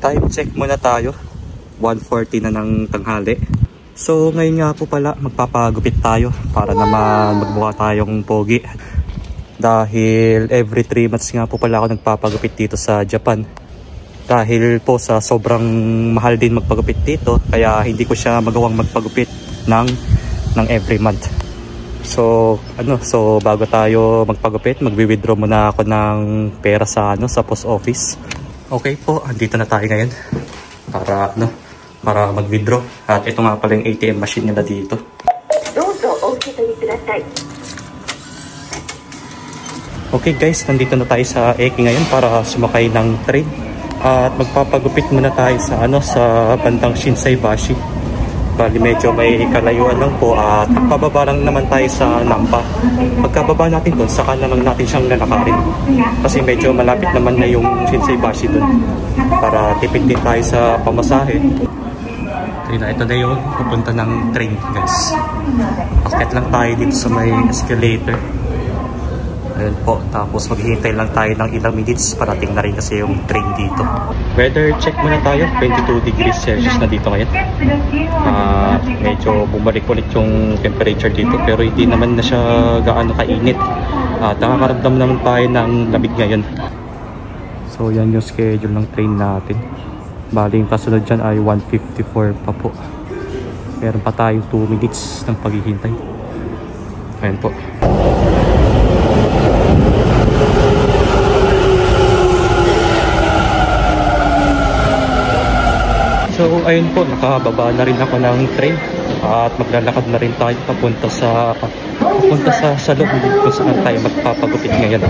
time check muna tayo. 1:40 na ng tanghali. So ngayon nga po pala magpapagupit tayo para naman magbuka tayong pogi. Dahil every 3 months nga po pala ako nagpapagupit dito sa Japan. Dahil po sa sobrang mahal din magpagupit dito, kaya hindi ko siya magawang magpagupit ng every month. So bago tayo magpagupit, magwi-withdraw muna ako ng pera sa post office. Okay po, andito na tayo ngayon para mag-withdraw. At ito nga pala yung ATM machine nila dito. Okay guys, nandito na tayo sa Eki ngayon para sumakay ng train. At magpapagupit muna tayo sa bandang Shinsaibashi. Bali medyo may kalayuan lang po at pababa lang naman tayo sa Nampa. Pagkababa natin doon, saka na lang natin siyang lalakarin. Kasi medyo malapit naman na yung Shinsaibashi doon. Para tipid din tayo sa pamasahe. Ito na yung pupunta ng train guys. Akit lang tayo dito sa may escalator. Ayan po, tapos maghihintay lang tayo ng ilang minutes. Parating na rin kasi yung train dito. Weather check muna tayo. 22 degrees Celsius na dito ngayon. Medyo bumalik ulit yung temperature dito, pero hindi naman na siya gaano kainit. At nakakaramdam naman tayo ng lamig ngayon. So yan yung schedule ng train natin. Bali yung kasunod dyan ay 1:54 pa po. Meron pa tayong 2 minutes ng paghihintay. Ayan po. So ayun po, nakababa na rin ako ng train. At maglalakad na rin tayo papunta sa salon kung saan tayo magpapagupit ngayon.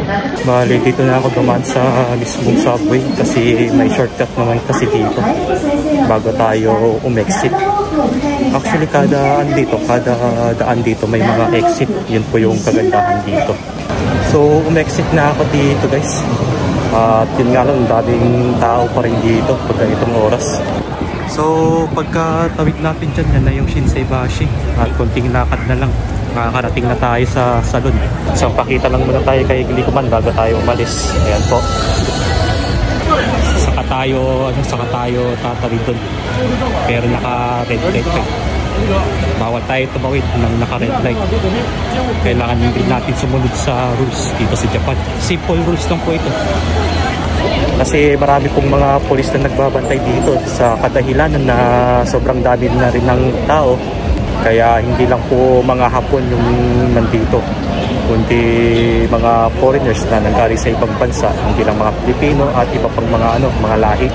Bali dito na ako dumaan sa mismong subway kasi may shortcut naman kasi dito bago tayo umexit. Actually kada daan dito may mga exit. Yun po yung kagandahan dito. So umexit na ako dito guys. At yun nga lang, daming tao pa rin dito pagka itong oras. So pagkatawid natin dyan, yan na yung Shinsaibashi. At konting lakad na lang, makakarating na tayo sa salon. So pakita lang muna tayo kay Glikuman bago tayo umalis. Ayan po. Saka tayo tatawid dun. Pero naka-red light pa. Bawal tayo tumawid ng naka-red light. Kailangan din natin sumunod sa rules dito sa Japan. Simple rules lang po ito. Kasi marami pong mga pulis na nagbabantay dito sa kadahilanan na sobrang dami na rin ng tao. Kaya hindi lang po mga Hapon yung nandito, kundi mga foreigners na nanggaling sa ibang bansa, hindi lang mga Pilipino at iba pang mga lahi.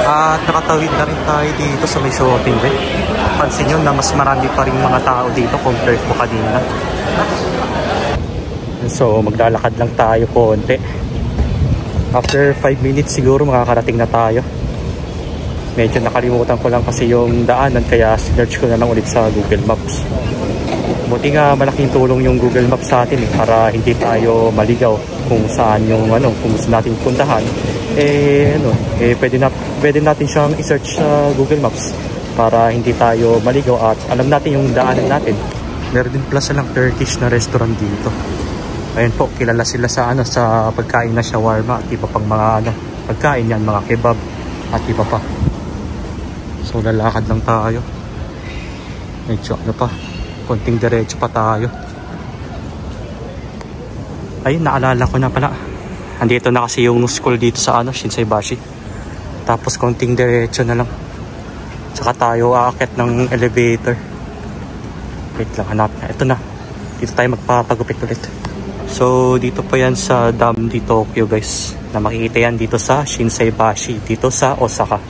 At nakatawid na rin tayo dito sa may shopping bay. Pansin nyo na mas marami pa rin mga tao dito compared po kanina. So maglalakad lang tayo konti. After 5 minutes siguro makakarating na tayo. Medyo nakalimutan ko lang kasi yung daanan, kaya search ko na lang ulit sa Google Maps. Buti nga malaking tulong yung Google Maps sa atin para hindi tayo maligaw kung saan yung kung gusto natin puntahan. Pwede natin siyang i-search sa Google Maps para hindi tayo maligaw at alam natin yung daanan natin. Meron din pala silang Turkish na restaurant dito. Ayun po, kilala sila sa pagkain na shawarma at iba pang mga pagkain yan, mga kebab at iba pa. So lalakad lang tayo. Medyo konting diretso pa tayo. Ayun, naalala ko na pala. Andito na kasi yung school dito sa Shinsaibashi. Tapos konting diretso na lang. Tsaka tayo aakyat ng elevator. Wait lang, hanap na. Ito na. Dito tayo magpapagupit ulit. So dito pa yan sa Dam di Tokyo guys, na makikita yan dito sa Shinsaibashi, dito sa Osaka.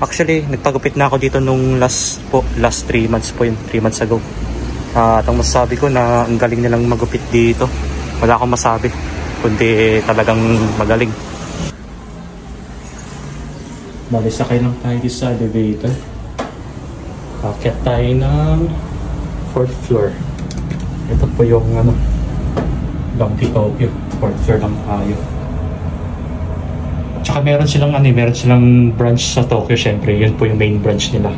Actually nagpagupit na ako dito nung last 3 months po yun, 3 months ago. At ang masasabi ko na ang galing nilang magupit dito. Wala akong masabi, kundi talagang magaling. Balisakay lang tayo dito sa elevator. Akyat tayo ng 4th floor. Ito po yung Dam di Tokyo, 4th floor lang tayo. Tsaka meron silang branch sa Tokyo, syempre. Yun po yung main branch nila.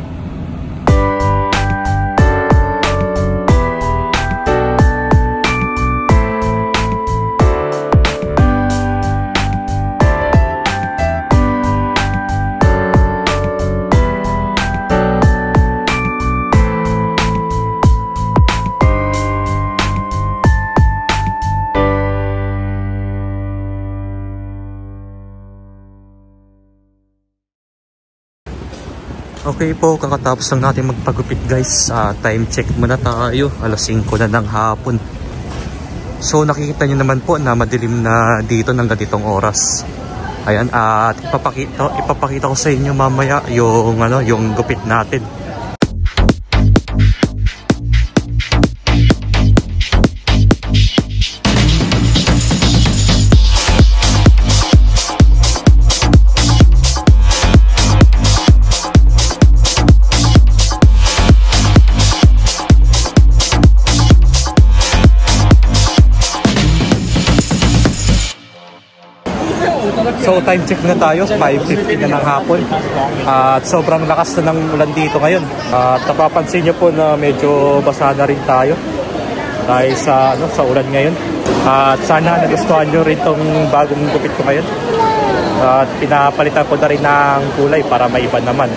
Okay po, kakatapos lang natin magpagupit guys. Time check muna tayo. Alas 5 na ng hapon. So nakikita nyo naman po na madilim na dito ng ganitong oras. Ayan, at ipapakita ko sa inyo mamaya yung gupit natin. So time check na tayo, 5:50 na ng hapon. At sobrang lakas na ng ulan dito ngayon. At napapansin nyo po na medyo basa na rin tayo dahil sa ulan ngayon. At sana nagustuhan nyo rin tong bagong gupit ko ngayon. At pinapalitan ko na rin ng kulay para maiba naman.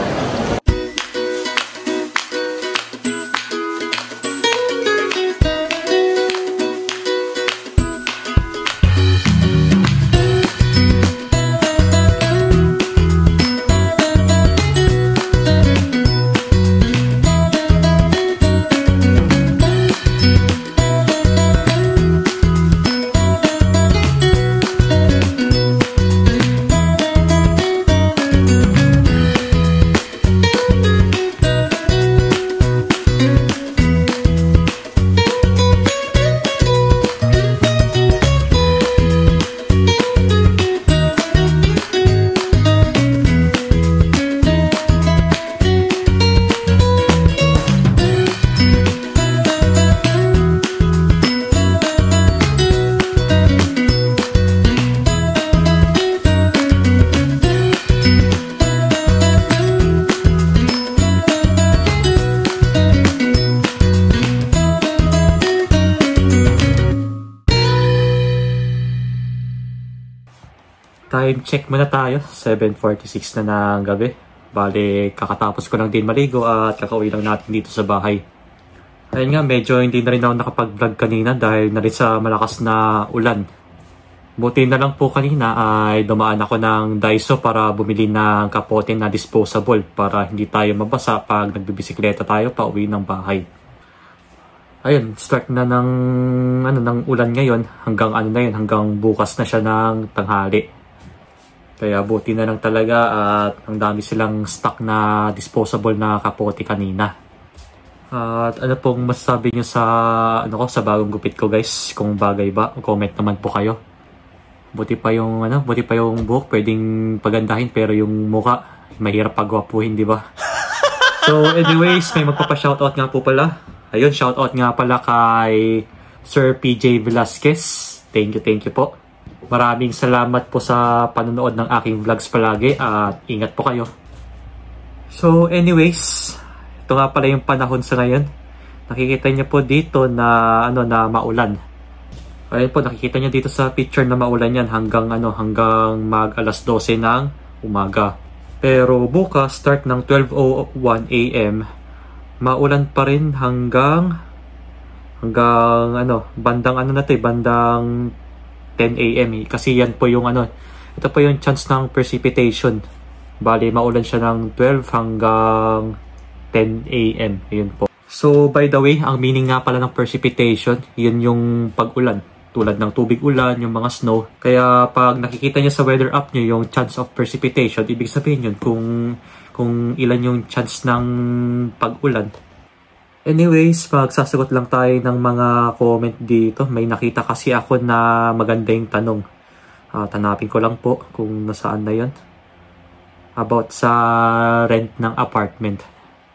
Time check muna tayo, 7:46 na ng gabi. Bale, kakatapos ko lang din maligo at kakauwi lang natin dito sa bahay. Ayun nga, medyo hindi na rin ako nakapag-vlog kanina dahil na rin sa malakas na ulan. Buti na lang po kanina ay dumaan ako ng Daiso para bumili ng kapote na disposable para hindi tayo mabasa pag nagbibisikleta tayo pa uwi ng bahay. Ayun, start na ng ulan ngayon hanggang hanggang bukas na siya ng tanghali. Kaya buti na lang talaga at ang dami silang stock na disposable na kapote kanina. At ano pong masasabi nyo sa sa bagong gupit ko guys? Kung bagay ba, comment naman po kayo. Buti pa yung buhok pwedeng pagandahin pero yung mukha mahirap pagwapuhin, di ba? So anyways, may magpapa-shoutout nga po pala. Ayun, shoutout nga pala kay Sir PJ Velasquez. Thank you po. Maraming salamat po sa panonood ng aking vlogs palagi at ingat po kayo. So anyways, ito nga pala yung panahon sa ngayon. Nakikita niyo po dito na na maulan. Ayun po, nakikita niyo dito sa picture na maulan yan hanggang mag alas 12 ng umaga. Pero bukas start ng 12:01 AM, maulan pa rin hanggang bandang 10 AM kasi yan po yung ito po yung chance ng precipitation. Bali maulan siya ng 12 hanggang 10 AM. Yun po. So by the way, ang meaning nga pala ng precipitation, yun yung pag-ulan. Tulad ng tubig ulan, yung mga snow. Kaya pag nakikita niyo sa weather app niyo yung chance of precipitation, ibig sabihin yun kung ilan yung chance ng pag-ulan. Anyways, magsasagot lang tayo ng mga comment dito. May nakita kasi ako na maganda yung tanong. Tanapin ko lang po kung nasaan na yun. About sa rent ng apartment.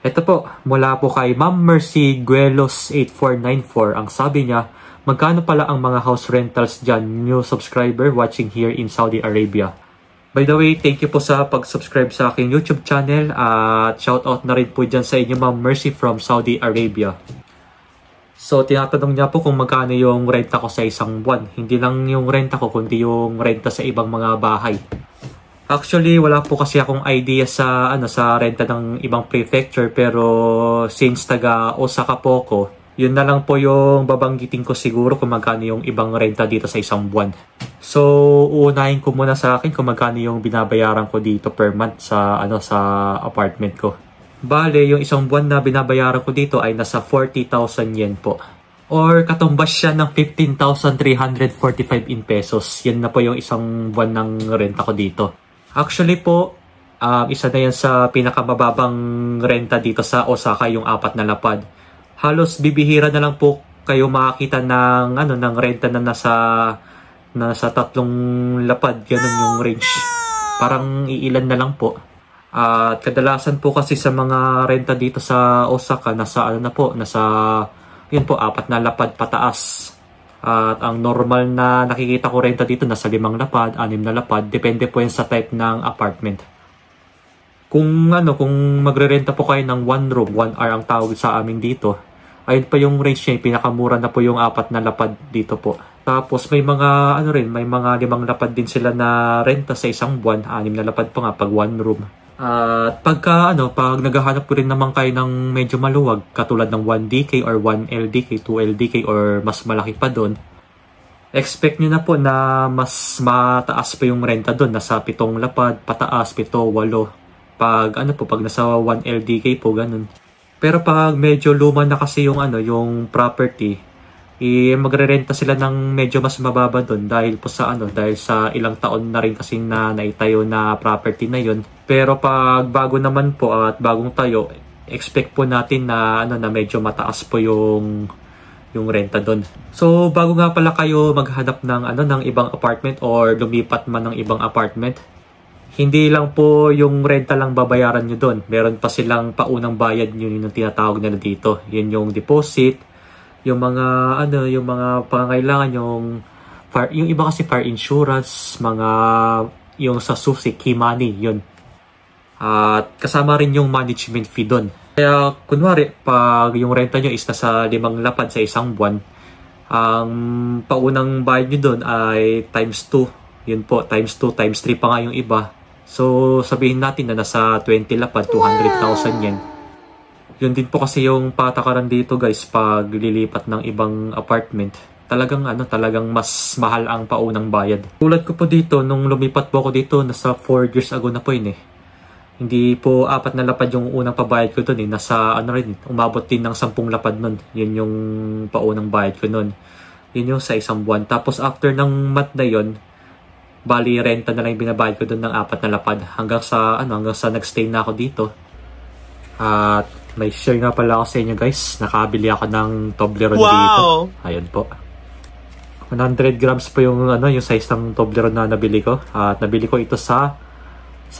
Ito po, mula po kay Ma'am Mercy Guelos 8494. Ang sabi niya, magkano pala ang mga house rentals dyan? New subscriber watching here in Saudi Arabia. By the way, thank you po sa pag-subscribe sa aking YouTube channel at shoutout na rin po dyan sa inyo Ma'am Mercy from Saudi Arabia. So, tinatanong niya po kung magkano yung renta ko sa isang buwan. Hindi lang yung renta ko, kundi yung renta sa ibang mga bahay. Actually, wala po kasi akong idea sa renta ng ibang prefecture, pero since taga Osaka po ko, yun na lang po yung babanggitin ko siguro kung magkano yung ibang renta dito sa isang buwan. So, uunahin ko muna sa akin kung magkano yung binabayaran ko dito per month sa sa apartment ko. Bale, yung isang buwan na binabayaran ko dito ay nasa 40,000 yen po. Or katumbas siya ng 15,345 in pesos. Yan na po yung isang buwan ng renta ko dito. Actually po, isa na yan sa pinakamababang renta dito sa Osaka, yung 4 na lapad. Halos bibihira na lang po kayo makakita ng ng renta na nasa 3 lapad, ganun yung range. Parang iilan na lang po. At kadalasan po kasi sa mga renta dito sa Osaka, nasa yun po, 4 na lapad pataas. At ang normal na nakikita ko renta dito nasa 5 lapad, 6 na lapad, depende po yan sa type ng apartment. Kung magre-renta po kayo ng 1 room, 1 hour ang tawag sa amin dito, ayun pa yung range niya, pinakamura na po yung 4 na lapad dito po. Tapos may mga may mga 5 lapad din sila na renta sa isang buwan, 6 na lapad pa nga pag 1 room. At pag naghahanap po rin naman kayo ng medyo maluwag, katulad ng 1DK or 1LDK, 2LDK or mas malaki pa doon, expect nyo na po na mas mataas pa yung renta doon, nasa 7 lapad, pataas, 7, 8. Pag pag nasa 1LDK po, ganun. Pero pag medyo luma na kasi yung yung property, magre-renta sila ng medyo mas mababa doon dahil po sa dahil sa ilang taon na rin kasi na naitayo na property na yon. Pero pag bago naman po at bagong tayo, expect po natin na na medyo mataas po yung renta doon. So bago nga pala kayo maghanap ng ng ibang apartment or lumipat man ng ibang apartment, hindi lang po yung renta lang babayaran nyo doon. Meron pa silang paunang bayad nyo, yung tinatawag nila dito. Yun yung deposit, yung mga yung mga pangangailangan, yung iba kasi fire insurance, yung sa susi, key money, yun. At kasama rin yung management fee doon. Kaya kunwari, pag yung renta nyo is nasa 5 lapad sa isang buwan, ang paunang bayad nyo doon ay times 2. Yun po, times 2, times 3 pa nga yung iba. So, sabihin natin na nasa 20 lapad, 200,000 yen. Yun din po kasi yung patakaran dito guys pag lilipat ng ibang apartment. Talagang mas mahal ang paunang bayad. Tulad ko po dito, nung lumipat po ako dito, nasa 4 years ago na po yun eh. Hindi po 4 na lapad yung unang pabayad ko dun eh. Nasa umabot din ng 10 lapad nun. Yun yung paunang bayad ko nun. Yun yung sa isang buwan. Tapos after ng month na yun, bali renta na lang yung binabayad ko doon ng 4 na lapad hanggang sa nagstay na ako dito. At may share nga pala ako sa inyo guys, nakabili ako ng Toblerone dito. Ayun po, 100 grams po yung yung size ng Toblerone na nabili ko. At nabili ko ito sa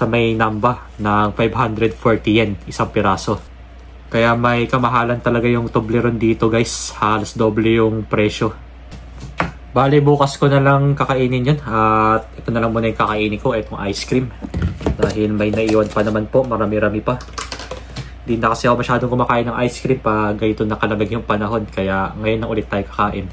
may Namba ng 540 yen isang piraso. Kaya may kamahalan talaga yung Toblerone dito guys, halos doble yung presyo. Bali, bukas ko na lang kakainin yun. At ito na lang muna yung kakainin ko, itong ice cream. Dahil may naiwan pa naman po, marami-rami pa. Hindi na kasi ako masyadong kumakain ng ice cream pag ganito nakalamig yung panahon. Kaya ngayon na ulit tayo kakain.